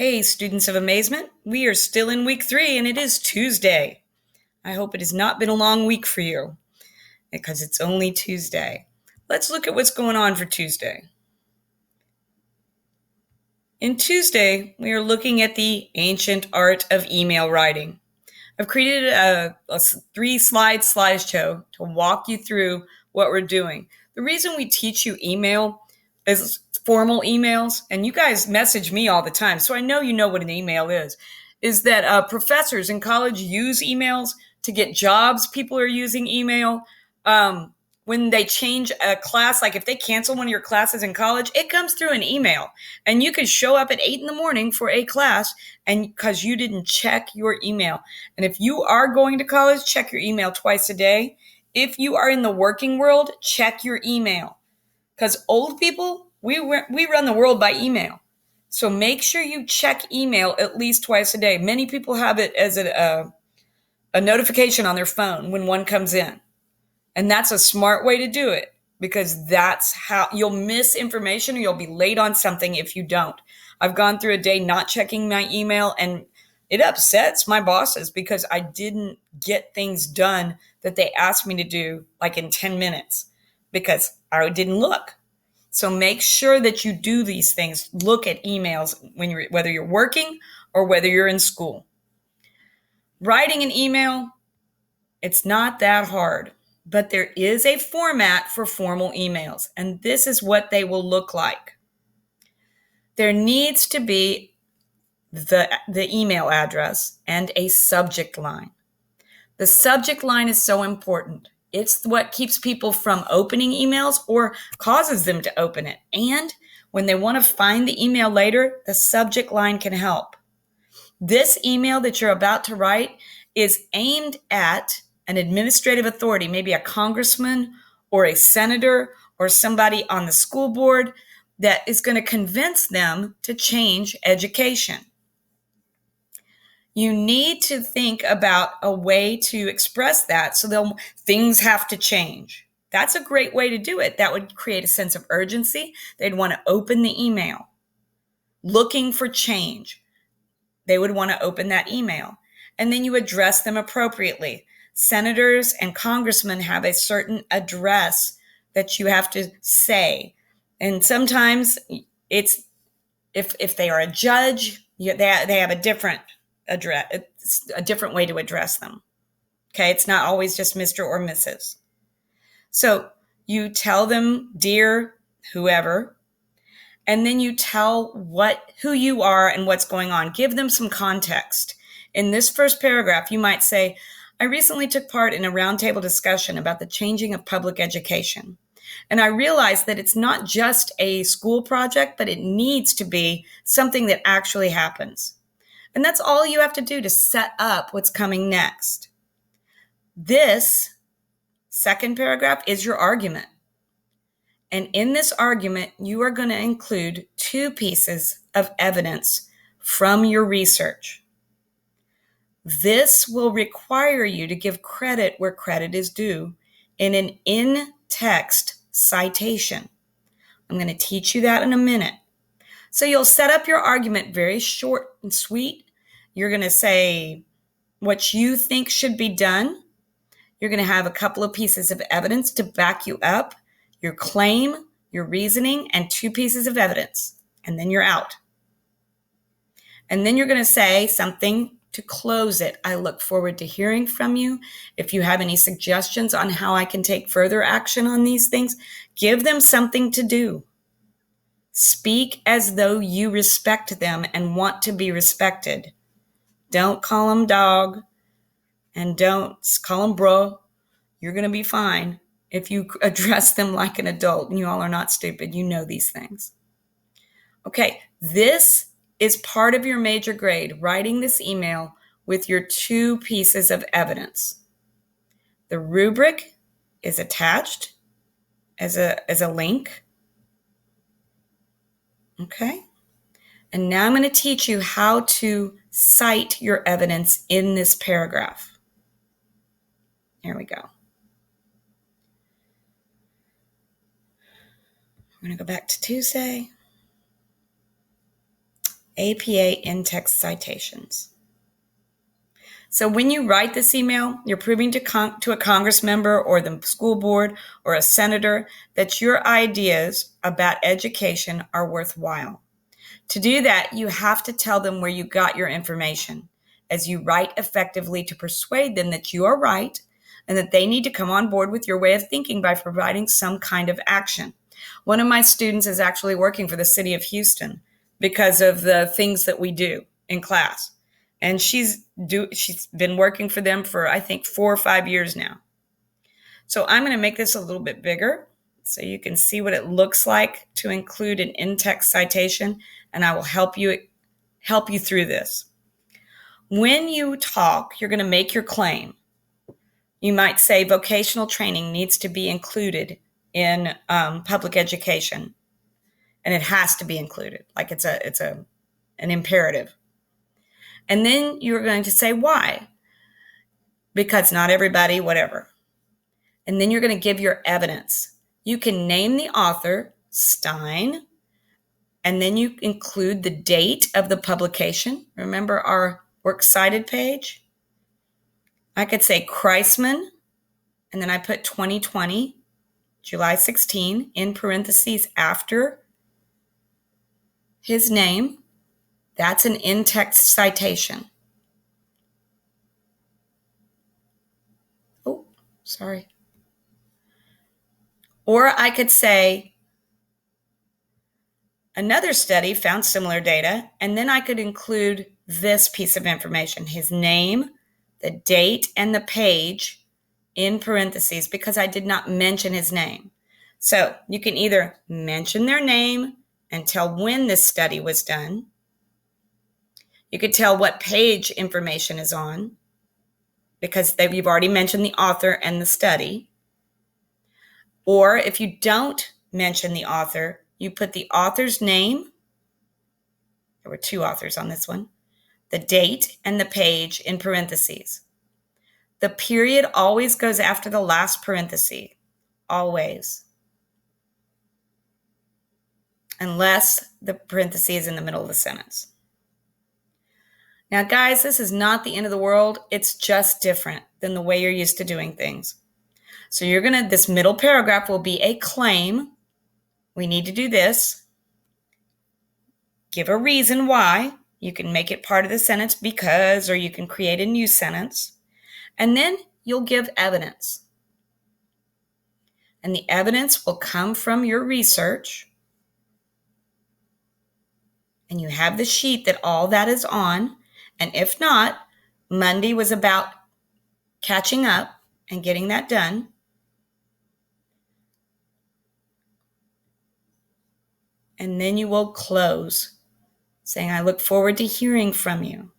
Hey, students of amazement, we are still in week 3 and it is Tuesday. I hope it has not been a long week for you because it's only Tuesday. Let's look at what's going on for Tuesday. In Tuesday, we are looking at the ancient art of email writing. I've created a 3-slide slideshow to walk you through what we're doing. The reason we teach you email is formal emails, and you guys message me all the time, so I know you know what an email is that professors in college use emails to get jobs. People are using email. When they change a class, like if they cancel one of your classes in college, it comes through an email. And you can show up at 8 a.m. for a class and because you didn't check your email. And if you are going to college, check your email twice a day. If you are in the working world, check your email. Because old people, we run the world by email. So make sure you check email at least twice a day. Many people have it as a notification on their phone when one comes in. And that's a smart way to do it because that's how you'll miss information or you'll be late on something if you don't. I've gone through a day not checking my email and it upsets my bosses because I didn't get things done that they asked me to do like in 10 minutes because I didn't look. So make sure that you do these things. Look at emails whether you're working or whether you're in school. Writing an email, it's not that hard. But there is a format for formal emails, and this is what they will look like. There needs to be the email address and a subject line. The subject line is so important. It's what keeps people from opening emails or causes them to open it. And when they want to find the email later, the subject line can help. This email that you're about to write is aimed at an administrative authority, maybe a congressman or a senator or somebody on the school board that is going to convince them to change education. You need to think about a way to express that so things have to change. That's a great way to do it. That would create a sense of urgency. They'd want to open the email. Looking for change. They would want to open that email. And then you address them appropriately. Senators and congressmen have a certain address that you have to say. And sometimes it's if they are a judge, they have a different address, a different way to address them. Okay, it's not always just Mr. or Mrs. So you tell them, dear whoever, and then you tell who you are and what's going on. Give them some context. In this first paragraph, you might say, I recently took part in a roundtable discussion about the changing of public education. And I realized that it's not just a school project, but it needs to be something that actually happens. And that's all you have to do to set up what's coming next. This second paragraph is your argument. And in this argument, you are going to include 2 pieces of evidence from your research. This will require you to give credit where credit is due in an in-text citation. I'm going to teach you that in a minute. So you'll set up your argument very short and sweet. You're going to say what you think should be done. You're going to have a couple of pieces of evidence to back you up, your claim, your reasoning, and 2 pieces of evidence. And then you're out. And then you're going to say something to close it. I look forward to hearing from you. If you have any suggestions on how I can take further action on these things, give them something to do. Speak as though you respect them and want to be respected. Don't call them dog and don't call them bro. You're going to be fine if you address them like an adult. And you all are not stupid. You know these things. Okay, this is part of your major grade, writing this email with your 2 pieces of evidence. The rubric is attached as a link. Okay? And now I'm going to teach you how to cite your evidence in this paragraph. Here we go. We're going to go back to Tuesday. APA in-text citations. So when you write this email, you're proving to a Congress member or the school board or a senator that your ideas about education are worthwhile. To do that, you have to tell them where you got your information, as you write effectively to persuade them that you are right and that they need to come on board with your way of thinking by providing some kind of action. One of my students is actually working for the city of Houston because of the things that we do in class. And she's been working for them for, I think, 4 or 5 years now. So I'm going to make this a little bit bigger so you can see what it looks like to include an in-text citation, and I will help you through this. When you talk, you're going to make your claim. You might say vocational training needs to be included in public education, and it has to be included, like it's an imperative. And then you're going to say why, because not everybody, whatever. And then you're going to give your evidence. You can name the author, Stein, and then you include the date of the publication. Remember our works cited page? I could say Kreisman, and then I put 2020, July 16, in parentheses after his name. That's an in-text citation. Oh, sorry. Or I could say another study found similar data, and then I could include this piece of information, his name, the date, and the page in parentheses because I did not mention his name. So you can either mention their name and tell when this study was done. You could tell what page information is on because you've already mentioned the author and the study. Or if you don't mention the author, you put the author's name. There were 2 authors on this one. The date and the page in parentheses. The period always goes after the last parenthesis. Always. Unless the parenthesis is in the middle of the sentence. Now, guys, this is not the end of the world. It's just different than the way you're used to doing things. So this middle paragraph will be a claim. We need to do this. Give a reason why. You can make it part of the sentence because, or you can create a new sentence. And then you'll give evidence. And the evidence will come from your research. And you have the sheet that all that is on. And if not, Monday was about catching up and getting that done. And then you will close, saying, I look forward to hearing from you.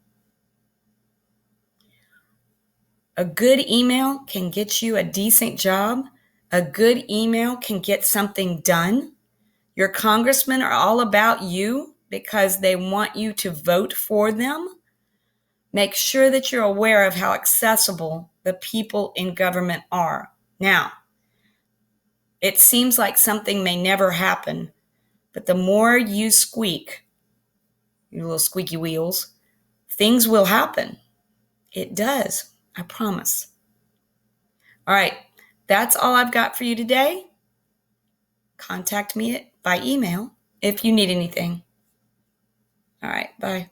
A good email can get you a decent job. A good email can get something done. Your congressmen are all about you because they want you to vote for them. Make sure that you're aware of how accessible the people in government are. Now, it seems like something may never happen, but the more you squeak, your little squeaky wheels, things will happen. It does, I promise. All right, that's all I've got for you today. Contact me by email if you need anything. All right, bye.